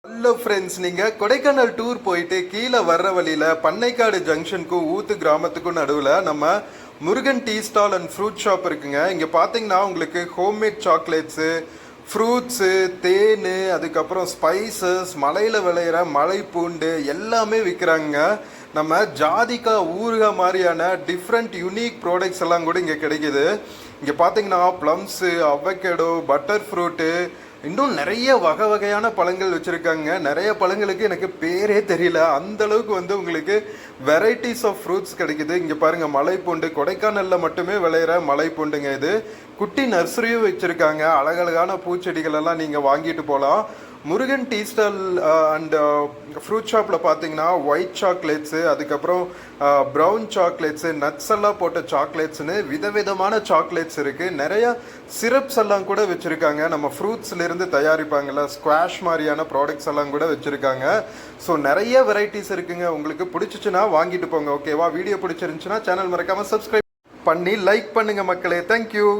Hello friends, நீங்கள் Kodaikanal tour போயிட்டு கீழே வர்ற வழியில் பண்ணைக்காடு ஜங்ஷனுக்கும் ஊத்து கிராமத்துக்கும் நடுவில் நம்ம Murugan tea stall and fruit shop இருக்குங்க. இங்கே பார்த்தீங்கன்னா உங்களுக்கு ஹோம்மேட் சாக்லேட்ஸு, ஃப்ரூட்ஸு, தேன், அதுக்கப்புறம் ஸ்பைசஸ், மலையில் விளையிற மலை பூண்டு எல்லாமே விற்கிறாங்க. நம்ம ஜாதிக்கா ஊறுகாய் மாதிரியான டிஃப்ரெண்ட் யூனிக் ப்ராடக்ட்ஸ் எல்லாம் கூட இங்கே கிடைக்கிது. இங்கே பார்த்தீங்கன்னா ப்ளம்ஸு, அவகேடோ, பட்டர் ஃப்ரூட்டு, இன்னும் நிறைய வகை வகையான பழங்கள் வச்சுருக்காங்க. நிறைய பழங்களுக்கு எனக்கு பேரே தெரியல, அந்த அளவுக்கு உங்களுக்கு வெரைட்டிஸ் ஆஃப் ஃப்ரூட்ஸ் கிடைக்குது. இங்கே பாருங்கள், மலைப்பூண்டு கொடைக்கானலில் மட்டுமே விளையிற மலைப்பூண்டுங்க. இது குட்டி நர்சரியும் வச்சுருக்காங்க. அழகழகான பூச்செடிகள் எல்லாம் நீங்கள் வாங்கிட்டு போகலாம். Murugan tea stall and fruit ஷாப்பில் பார்த்தீங்கன்னா ஒயிட் சாக்லேட்ஸு, அதுக்கப்புறம் ப்ரௌன் சாக்லேட்ஸு, நட்ஸ் எல்லாம் போட்ட சாக்லேட்ஸ்னு விதவிதமான சாக்லேட்ஸ் இருக்குது. நிறைய சிரப்ஸ் எல்லாம் கூட வச்சுருக்காங்க. நம்ம ஃப்ரூட்ஸ்லேருந்து தயாரிப்பாங்கள்ல, ஸ்குவாஷ் மாதிரியான ப்ராடக்ட்ஸ் எல்லாம் கூட வச்சுருக்காங்க. ஸோ நிறைய வெரைட்டிஸ் இருக்குங்க. உங்களுக்கு பிடிச்சிச்சுன்னா வாங்கிட்டு போங்க. ஓகேவா? வீடியோ பிடிச்சிருந்துச்சுன்னா சேனல் மறக்காமல் சப்ஸ்கிரைப் பண்ணி லைக் பண்ணுங்கள் மக்களே. தேங்க்யூ.